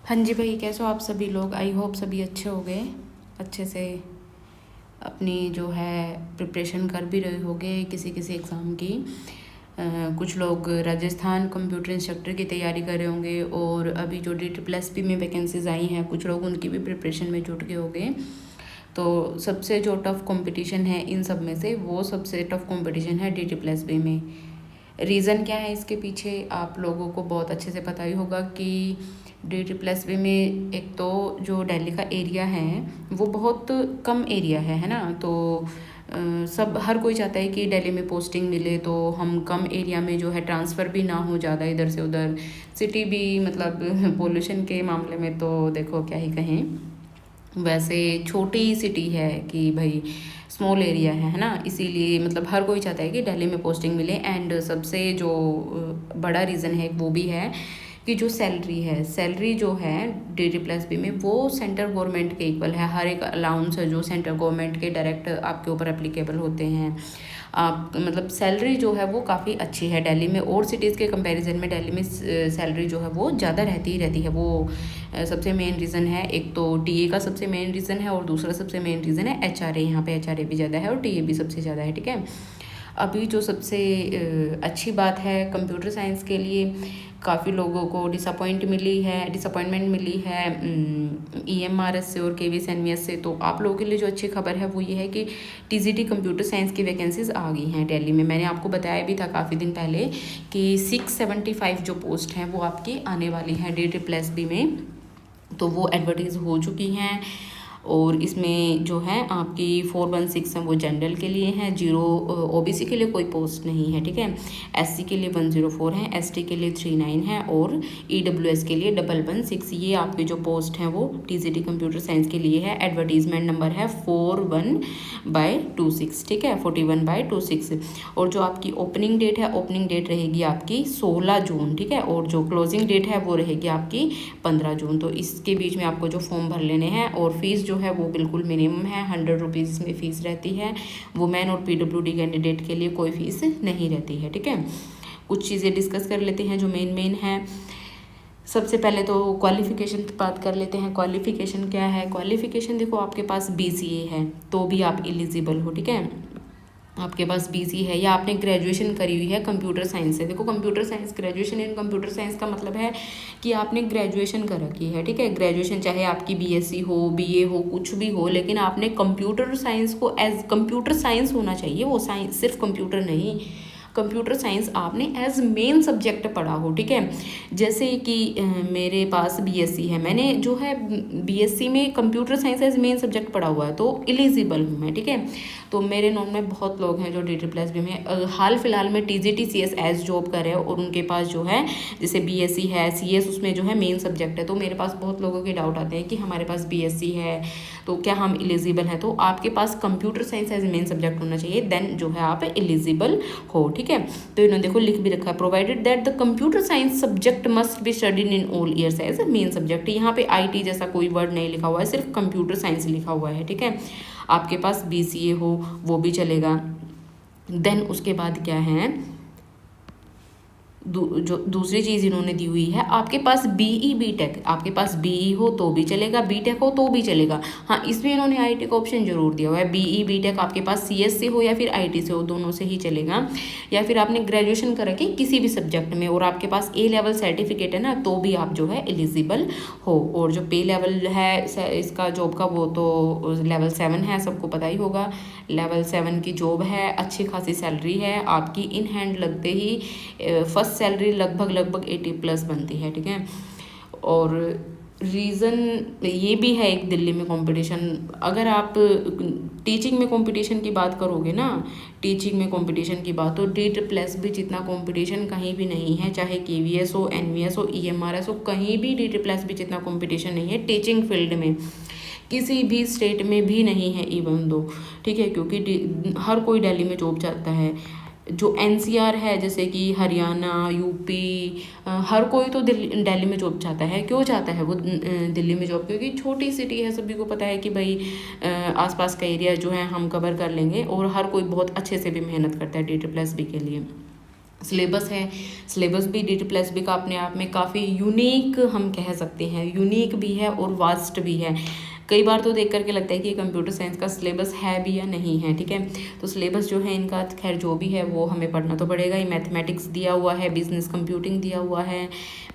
हाँ जी भाई, कैसे हो आप सभी लोग। आई होप सभी अच्छे हो गए, अच्छे से अपनी जो है प्रिपरेशन कर भी रहे होगे किसी किसी एग्ज़ाम की। कुछ लोग राजस्थान कंप्यूटर इंस्ट्रक्टर की तैयारी कर रहे होंगे, और अभी जो DSSP में वैकेंसीज आई हैं कुछ लोग उनकी भी प्रिपरेशन में जुट गए होंगे। तो सबसे जो टफ़ कंपटीशन है इन सब में से, वो सबसे टफ़ कंपटीशन है DSSP में। रीज़न क्या है इसके पीछे आप लोगों को बहुत अच्छे से पता ही होगा कि DSSP में एक तो जो दिल्ली का एरिया है वो बहुत कम एरिया है ना। तो सब हर कोई चाहता है कि दिल्ली में पोस्टिंग मिले, तो हम कम एरिया में जो है ट्रांसफ़र भी ना हो ज़्यादा इधर से उधर। सिटी भी मतलब पोल्यूशन के मामले में तो देखो क्या ही कहें, वैसे छोटी सिटी है कि भाई स्मॉल एरिया है ना। इसीलिए मतलब हर कोई चाहता है कि दिल्ली में पोस्टिंग मिले। एंड सबसे जो बड़ा रीज़न है वो भी है कि जो सैलरी जो है DSSP में वो सेंट्रल गवर्नमेंट के इक्वल है। हर एक अलाउंस है जो सेंट्रल गवर्नमेंट के डायरेक्ट आपके ऊपर एप्लीकेबल होते हैं। आप मतलब सैलरी जो है वो काफ़ी अच्छी है दिल्ली में, और सिटीज़ के कंपैरिजन में दिल्ली में सैलरी जो है वो ज़्यादा रहती ही रहती है। वो सबसे मेन रीज़न है। एक तो TA का सबसे मेन रीज़न है, और दूसरा सबसे मेन रीज़न है HRA। यहाँ पे HRA भी ज़्यादा है और TA भी सबसे ज़्यादा है, ठीक है। अभी जो सबसे अच्छी बात है कंप्यूटर साइंस के लिए, काफ़ी लोगों को डिसअपॉइंटमेंट मिली है EMRS से और KVS NVS से। तो आप लोगों के लिए जो अच्छी खबर है वो ये है कि TGT कंप्यूटर साइंस की वैकेंसीज आ गई हैं दिल्ली में। मैंने आपको बताया भी था काफ़ी दिन पहले कि 675 जो पोस्ट हैं वो आपकी आने वाली हैं DSSP में। तो वो एडवर्टाइज हो चुकी हैं, और इसमें जो है आपकी 416 है वो जनरल के लिए हैं, 0 OBC के लिए कोई पोस्ट नहीं है, ठीक है। SC के लिए 104 है, ST के लिए 39 है, और EWS के लिए 116। ये आपके जो पोस्ट हैं वो TGT कंप्यूटर साइंस के लिए है। एडवर्टीजमेंट नंबर है 41/26, ठीक है, 41/26। और जो आपकी ओपनिंग डेट है, ओपनिंग डेट रहेगी आपकी 16 जून, ठीक है, और जो क्लोजिंग डेट है वो रहेगी आपकी 15 जून। तो इसके बीच में आपको जो फॉर्म भर लेने हैं, और फीस जो है वो बिल्कुल मिनिमम है, 100 रुपीज़ इसमें फ़ीस रहती है। वुमेन और PWD कैंडिडेट के लिए कोई फ़ीस नहीं रहती है, ठीक है। कुछ चीज़ें डिस्कस कर लेते हैं जो मेन है। सबसे पहले तो क्वालिफ़िकेशन की बात कर लेते हैं। क्वालिफ़िकेशन क्या है? क्वालिफ़िकेशन देखो, आपके पास BCA है तो भी आप एलिजिबल हो, ठीक है। आपके पास BC है या आपने ग्रेजुएशन करी हुई है कंप्यूटर साइंस से। देखो computer science, graduation in computer science का मतलब है कि आपने ग्रेजुएशन कर रखी है, ठीक है। ग्रेजुएशन चाहे आपकी BSc हो, BA हो, कुछ भी हो, लेकिन आपने कंप्यूटर साइंस को एज कंप्यूटर साइंस होना चाहिए, वो साइंस सिर्फ कंप्यूटर नहीं, कंप्यूटर साइंस आपने एज मेन सब्जेक्ट पढ़ा हो, ठीक है। जैसे कि मेरे पास BSc है, मैंने जो है BSc में computer science as main subject पढ़ा हुआ है, तो एलिजिबल हूँ मैं, ठीक है। तो मेरे नॉन में बहुत लोग हैं जो DSSP में हाल फिलहाल में TGT CS एज जॉब कर रहे हैं, और उनके पास जो है जैसे BSc है, CS उसमें जो है मेन सब्जेक्ट है। तो मेरे पास बहुत लोगों के डाउट आते हैं कि हमारे पास BSc है तो क्या हम एलिजिबल हैं। तो आपके पास computer science as main subject होना चाहिए, देन जो है आप एलिजिबल हो, ठीक है। तो इन्होंने देखो लिख भी रखा है, provided that the computer science subject must be studied in all years as main subject. यहाँ पे IT जैसा कोई वर्ड नहीं लिखा हुआ है, सिर्फ कंप्यूटर साइंस लिखा हुआ है, ठीक है। आपके पास BCA हो वो भी चलेगा। देन उसके बाद क्या है, जो दूसरी चीज़ इन्होंने दी हुई है, आपके पास BE BTech, आपके पास BE हो तो भी चलेगा, BTech हो तो भी चलेगा। हाँ, इसमें इन्होंने IT का ऑप्शन जरूर दिया हुआ है। BE BTech आपके पास CS से हो या फिर IT से हो, दोनों से ही चलेगा। या फिर आपने ग्रेजुएशन कर रखी किसी भी सब्जेक्ट में और आपके पास A लेवल सर्टिफिकेट है ना, तो भी आप जो है एलिजिबल हो। और जो पे लेवल है इसका जॉब का, वो तो लेवल 7 है, सबको पता ही होगा। लेवल 7 की जॉब है, अच्छी खासी सैलरी है आपकी। इन हैंड लगते ही फर्स्ट सैलरी लगभग 80+ बनती है, ठीक है। और रीज़न ये भी है एक, दिल्ली में कंपटीशन, अगर आप टीचिंग में कंपटीशन की बात करोगे ना, टीचिंग में कंपटीशन की बात, तो DSSP जितना कंपटीशन कहीं भी नहीं है। चाहे KVS हो, NVS हो, EMRS हो, कहीं भी DSSP जितना कंपटीशन नहीं है टीचिंग फील्ड में, किसी भी स्टेट में भी नहीं है इवन दो, ठीक है। क्योंकि हर कोई दिल्ली में जॉब चाहता है। जो NCR है जैसे कि हरियाणा, UP, हर कोई तो दिल्ली में जॉब चाहता है। क्यों चाहता है वो दिल्ली में जॉब? क्योंकि छोटी सिटी है, सभी को पता है कि भाई आसपास का एरिया जो है हम कवर कर लेंगे, और हर कोई बहुत अच्छे से भी मेहनत करता है DSSP के लिए। सिलेबस है, सिलेबस भी DT+B का अपने आप में काफ़ी यूनिक हम कह सकते हैं, यूनिक भी है और वास्ट भी है। कई बार तो देख करके लगता है कि कंप्यूटर साइंस का सिलेबस है भी या नहीं है, ठीक है। तो सिलेबस जो है इनका खैर जो भी है वो हमें पढ़ना तो पड़ेगा ही। मैथमेटिक्स दिया हुआ है, बिजनेस कंप्यूटिंग दिया हुआ है,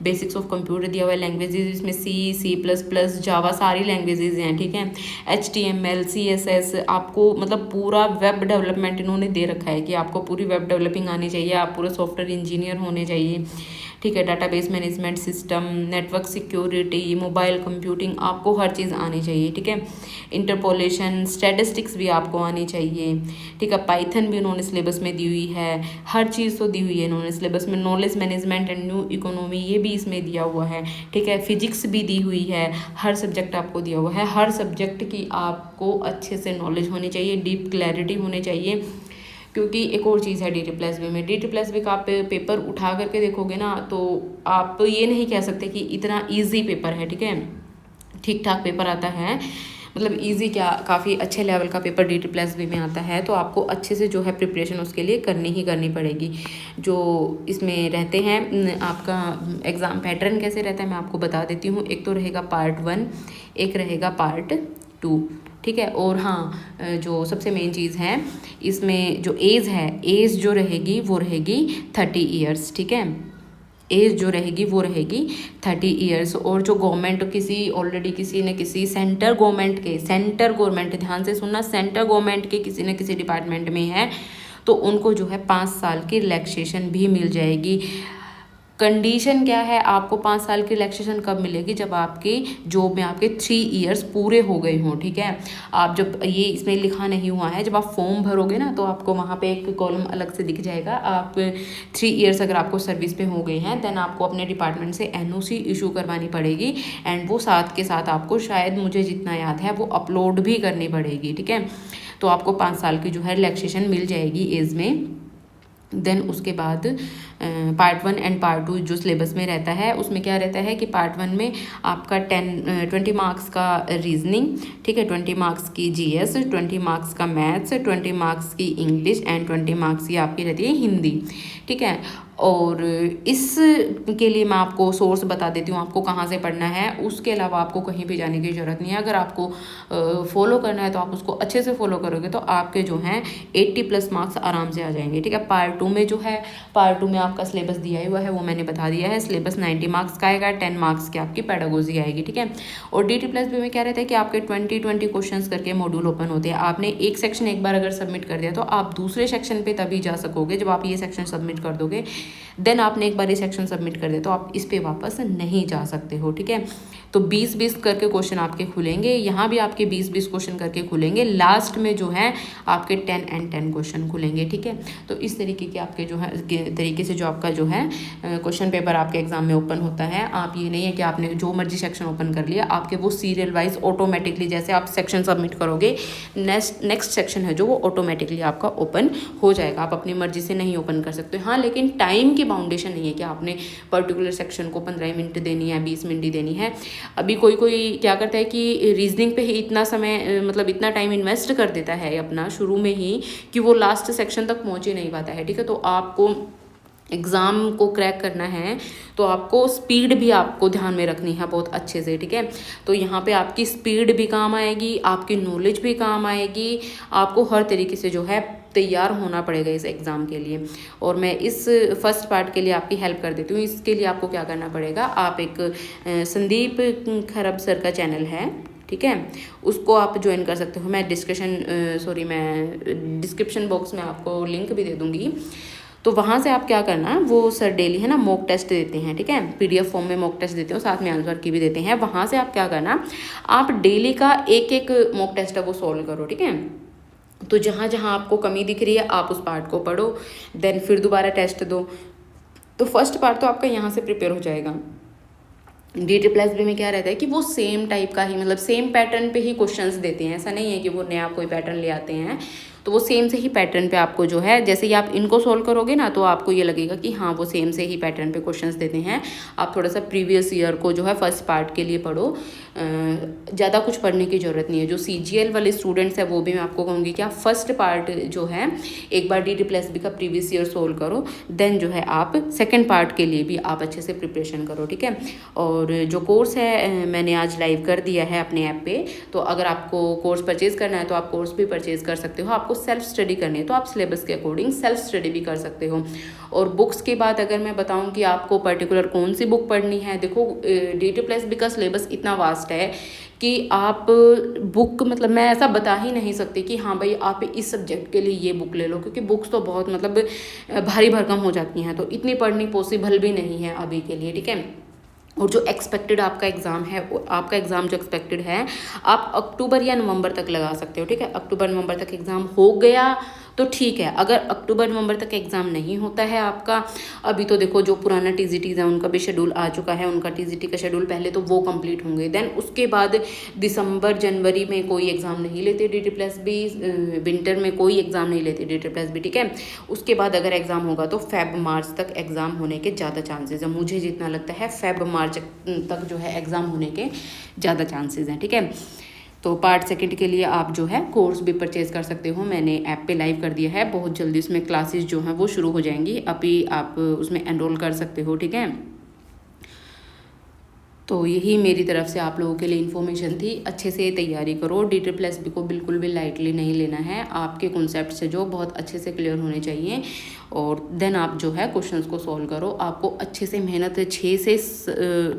बेसिक्स ऑफ कंप्यूटर दिया हुआ है, लैंग्वेजेस इसमें C++, जावा, सारी लैंग्वेजेस हैं, ठीक है। HTML, CSS, आपको मतलब पूरा वेब डेवलपमेंट इन्होंने दे रखा है कि आपको पूरी वेब डेवलपिंग आनी चाहिए, आप पूरे सॉफ्टवेयर इंजीनियर होने चाहिए, ठीक है। Database management system, network security, mobile computing, आपको हर चीज़ आनी चाहिए, ठीक है। इंटरपोलेशन, स्टैटिस्टिक्स भी आपको आनी चाहिए, ठीक है। पाइथन भी उन्होंने सिलेबस में दी हुई है, हर चीज़ तो दी हुई है इन्होंने सिलेबस में। Knowledge management and new economy ये भी इसमें दिया हुआ है, ठीक है। फिजिक्स भी दी हुई है, हर सब्जेक्ट आपको दिया हुआ है। हर सब्जेक्ट की आपको अच्छे से नॉलेज होनी चाहिए, डीप क्लैरिटी होनी चाहिए। क्योंकि एक और चीज़ है DT+B में, DT+B का आप पेपर उठा करके देखोगे ना तो आप ये नहीं कह सकते कि इतना ईजी पेपर है, ठीक है। ठीक ठाक पेपर आता है, मतलब इजी क्या, काफ़ी अच्छे लेवल का पेपर DT+B में आता है। तो आपको अच्छे से जो है प्रिपरेशन उसके लिए करनी ही करनी पड़ेगी। जो इसमें रहते हैं आपका एग्ज़ाम पैटर्न कैसे रहता है मैं आपको बता देती हूँ। एक तो रहेगा पार्ट 1, एक रहेगा पार्ट 2, ठीक है। और हाँ, जो सबसे मेन चीज़ है इसमें जो एज है, एज जो रहेगी वो रहेगी 30 ईयर्स, ठीक है। एज जो रहेगी वो रहेगी 30 ईयर्स। और जो गवर्नमेंट किसी ऑलरेडी किसी न किसी सेंटर गवर्नमेंट ध्यान से सुनना, सेंटर गवर्नमेंट के किसी न किसी डिपार्टमेंट में है तो उनको जो है 5 साल की रिलैक्सेशन भी मिल जाएगी। कंडीशन क्या है, आपको 5 साल की रिलैक्सेशन कब मिलेगी, जब आपकी जॉब में आपके 3 ईयर्स पूरे हो गए हों, ठीक है। आप जब ये इसमें लिखा नहीं हुआ है, जब आप फॉर्म भरोगे ना तो आपको वहाँ पे एक कॉलम अलग से दिख जाएगा। आप 3 ईयर्स अगर आपको सर्विस पे हो गए हैं देन आपको अपने डिपार्टमेंट से NOC इशू करवानी पड़ेगी एंड वो साथ के साथ आपको, शायद मुझे जितना याद है, वो अपलोड भी करनी पड़ेगी, ठीक है। तो आपको 5 साल की जो है रिलैक्सेशन मिल जाएगी एज में। देन उसके बाद पार्ट 1 एंड पार्ट 2 जो सिलेबस में रहता है उसमें क्या रहता है कि पार्ट 1 में आपका 20 मार्क्स का रीजनिंग, ठीक है, 20 मार्क्स की GS, 20 मार्क्स का मैथ्स, 20 मार्क्स की इंग्लिश एंड 20 मार्क्स की आपकी रहती है हिंदी, ठीक है। और इस के लिए मैं आपको सोर्स बता देती हूँ आपको कहाँ से पढ़ना है। उसके अलावा आपको कहीं भी जाने की ज़रूरत नहीं है। अगर आपको फॉलो करना है तो आप उसको अच्छे से फॉलो करोगे तो आपके जो हैं 80+ मार्क्स आराम से आ जाएंगे, ठीक है। पार्ट 2 में जो है, पार्ट 2 में आपका सिलेबस दिया हुआ है वो मैंने बता दिया है। सिलेबस 90 मार्क्स का आएगा, 10 मार्क्स की आपकी पेडागोजी आएगी, ठीक है। और DT+B में क्या रहता है कि आपके 20 क्वेश्चंस करके मॉड्यूल ओपन होते हैं। आपने एक सेक्शन एक बार अगर सबमिट कर दिया तो आप दूसरे सेक्शन पे तभी जा सकोगे जब आप ये सेक्शन सबमिट कर दोगे। देन आपने एक बार ये सेक्शन सबमिट कर दिया तो आप इस पे वापस नहीं जा सकते हो, ठीक है। तो 20-20 करके क्वेश्चन आपके खुलेंगे, यहाँ भी आपके 20-20 क्वेश्चन करके खुलेंगे। लास्ट में जो है आपके 10 एंड 10 क्वेश्चन खुलेंगे, ठीक है। तो इस तरीके के आपके जो है तरीके से जो आपका जो है क्वेश्चन पेपर आपके एग्जाम में ओपन होता है। आप ये नहीं है कि आपने जो मर्जी सेक्शन ओपन कर लिया, आपके वो सीरियल वाइज ऑटोमेटिकली जैसे आप सेक्शन सबमिट करोगे नेक्स्ट सेक्शन है जो वो ऑटोमेटिकली आपका ओपन हो जाएगा। आप अपनी मर्जी से नहीं ओपन कर सकते, हाँ, लेकिन टाइम की बाउंडेशन नहीं है कि आपने पर्टिकुलर सेक्शन को 15 मिनट देनी है, 20 मिनट ही देनी है। अभी कोई क्या करता है कि रीजनिंग पे ही इतना समय मतलब इतना टाइम इन्वेस्ट कर देता है अपना शुरू में ही कि वो लास्ट सेक्शन तक पहुंच ही नहीं पाता है, ठीक है। तो आपको एग्ज़ाम को क्रैक करना है तो आपको स्पीड भी आपको ध्यान में रखनी है बहुत अच्छे से, ठीक है। तो यहाँ पे आपकी स्पीड भी काम आएगी, आपकी नॉलेज भी काम आएगी, आपको हर तरीके से जो है तैयार होना पड़ेगा इस एग्ज़ाम के लिए। और मैं इस फर्स्ट पार्ट के लिए आपकी हेल्प कर देती हूँ। इसके लिए आपको क्या करना पड़ेगा, आप एक संदीप खरब सर का चैनल है, ठीक है, उसको आप ज्वाइन कर सकते हो। मैं डिस्क्रिप्शन बॉक्स में आपको लिंक भी दे दूँगी। तो वहाँ से आप क्या करना, वो सर डेली है ना मॉक टेस्ट देते हैं, ठीक है, PDF फॉर्म में मॉक टेस्ट देते हो, साथ में आंसर की भी देते हैं। वहाँ से आप क्या करना, आप डेली का एक मॉक टेस्ट है वो सॉल्व करो, ठीक है। तो जहाँ जहाँ आपको कमी दिख रही है आप उस पार्ट को पढ़ो, देन फिर दोबारा टेस्ट दो। तो फर्स्ट पार्ट तो आपका यहाँ से प्रिपेयर हो जाएगा। DT+B में क्या रहता है कि वो सेम टाइप का ही, मतलब सेम पैटर्न पे ही क्वेश्चंस देते हैं। ऐसा नहीं है कि वो नया कोई पैटर्न ले आते हैं, तो वो सेम से ही पैटर्न पे आपको जो है, जैसे ही आप इनको सोल्व करोगे ना तो आपको ये लगेगा कि हाँ वो सेम से ही पैटर्न पे क्वेश्चंस देते हैं। आप थोड़ा सा प्रीवियस ईयर को जो है फर्स्ट पार्ट के लिए पढ़ो, ज़्यादा कुछ पढ़ने की ज़रूरत नहीं है। जो CGL वाले स्टूडेंट्स हैं वो भी मैं आपको कहूँगी कि आप फर्स्ट पार्ट जो है एक बार DT+B का प्रीवियस ईयर सोल्व करो, देन जो है आप सेकेंड पार्ट के लिए भी आप अच्छे से प्रिपरेशन करो, ठीक है। और जो कोर्स है मैंने आज लाइव कर दिया है अपने ऐप पे, तो अगर आपको कोर्स परचेज़ करना है तो आप कोर्स भी परचेज़ कर सकते हो। आपको सेल्फ स्टडी करनी है तो आप सिलेबस के अकॉर्डिंग सेल्फ स्टडी भी कर सकते हो। और बुक्स के बाद अगर मैं बताऊं कि आपको पर्टिकुलर कौन सी बुक पढ़नी है, देखो DT+B का सिलेबस इतना वास्ट है कि आप बुक मतलब मैं ऐसा बता ही नहीं सकती कि हाँ भाई आप इस सब्जेक्ट के लिए ये बुक ले लो, क्योंकि बुक्स तो बहुत मतलब भारी भरकम हो जाती हैं, तो इतनी पढ़नी पॉसिबल भी नहीं है अभी के लिए, ठीक है। और जो एक्सपेक्टेड आपका एग्ज़ाम है, आपका एग्ज़ाम जो एक्सपेक्टेड है आप अक्टूबर या नवंबर तक लगा सकते हो, ठीक है। अक्टूबर नवंबर तक एग्ज़ाम हो गया तो ठीक है। अगर अक्टूबर नवंबर तक एग्ज़ाम नहीं होता है आपका, अभी तो देखो जो पुराना TGTs है उनका भी शेड्यूल आ चुका है, उनका TGT का शेड्यूल पहले तो वो कंप्लीट होंगे, देन उसके बाद दिसंबर जनवरी में कोई एग्ज़ाम नहीं लेते DT+B, विंटर में कोई एग्ज़ाम नहीं लेते DT+B, ठीक है। उसके बाद अगर एग्ज़ाम होगा तो फेब मार्च तक एग्ज़ाम होने के ज़्यादा चांसेस है, मुझे जितना लगता है फेब मार्च तक जो है एग्ज़ाम होने के ज़्यादा चांसेस हैं, ठीक है। तो पार्ट सेकंड के लिए आप जो है कोर्स भी परचेज़ कर सकते हो, मैंने ऐप पे लाइव कर दिया है, बहुत जल्दी उसमें क्लासेस जो हैं वो शुरू हो जाएंगी, अभी आप उसमें एनरोल कर सकते हो, ठीक है। तो यही मेरी तरफ से आप लोगों के लिए इन्फॉर्मेशन थी। अच्छे से तैयारी करो, DT+B को बिल्कुल भी लाइटली नहीं लेना है, आपके कॉन्सेप्ट से जो बहुत अच्छे से क्लियर होने चाहिए, और देन आप जो है क्वेश्चंस को सॉल्व करो। आपको अच्छे से मेहनत 6 से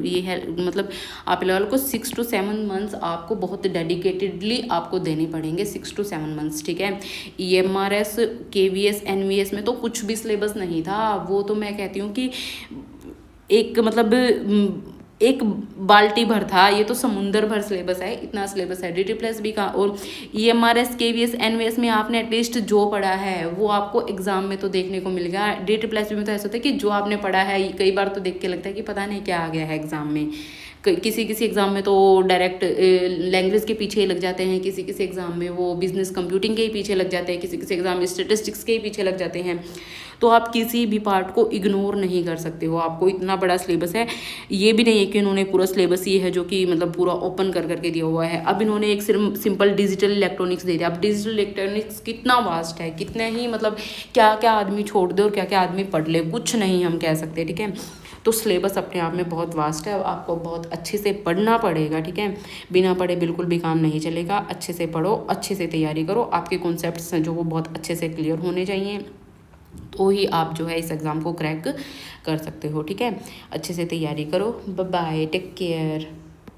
ये है मतलब आप लेवल को 6 to 7 मंथ्स आपको बहुत डेडिकेटेडली आपको देने पड़ेंगे, 6 to 7 मंथ्स, ठीक है। EMRS KVS NVS में तो कुछ भी सिलेबस नहीं था, वो तो मैं कहती हूँ कि एक मतलब एक बाल्टी भर था, ये तो समुंदर भर सिलेबस है, इतना सिलेबस है DT+B का। और EMRS KVS NVS में आपने एटलीस्ट जो पढ़ा है वो आपको एग्जाम में तो देखने को मिलेगा। DT+B में तो ऐसा होता है कि जो आपने पढ़ा है कई बार तो देख के लगता है कि पता नहीं क्या आ गया है एग्जाम में। किसी किसी एग्ज़ाम में तो डायरेक्ट लैंग्वेज के पीछे लग जाते हैं, किसी किसी एग्ज़ाम में वो बिजनेस कंप्यूटिंग के ही पीछे लग जाते हैं, किसी किसी एग्ज़ाम में स्टेटिस्टिक्स के ही पीछे लग जाते हैं। तो आप किसी भी पार्ट को इग्नोर नहीं कर सकते हो, आपको इतना बड़ा सिलेबस है। ये भी नहीं है कि उन्होंने पूरा सिलेबस ये है जो कि मतलब पूरा ओपन कर करके दिया हुआ है। अब इन्होंने एक सिंपल डिजिटल इलेक्ट्रॉनिक्स दे दिया। अब डिजिटल इलेक्ट्रॉनिक्स कितना वास्ट है, कितने ही मतलब क्या क्या आदमी छोड़ दे और क्या क्या आदमी पढ़ ले, कुछ नहीं हम कह सकते, ठीक है। तो सिलेबस अपने आप में बहुत वास्ट है, आपको बहुत अच्छे से पढ़ना पड़ेगा, ठीक है। बिना पढ़े बिल्कुल भी काम नहीं चलेगा, अच्छे से पढ़ो, अच्छे से तैयारी करो, आपके कॉन्सेप्ट्स हैं जो वो बहुत अच्छे से क्लियर होने चाहिए, तो ही आप जो है इस एग्ज़ाम को क्रैक कर सकते हो, ठीक है। अच्छे से तैयारी करो। Bye bye, take care.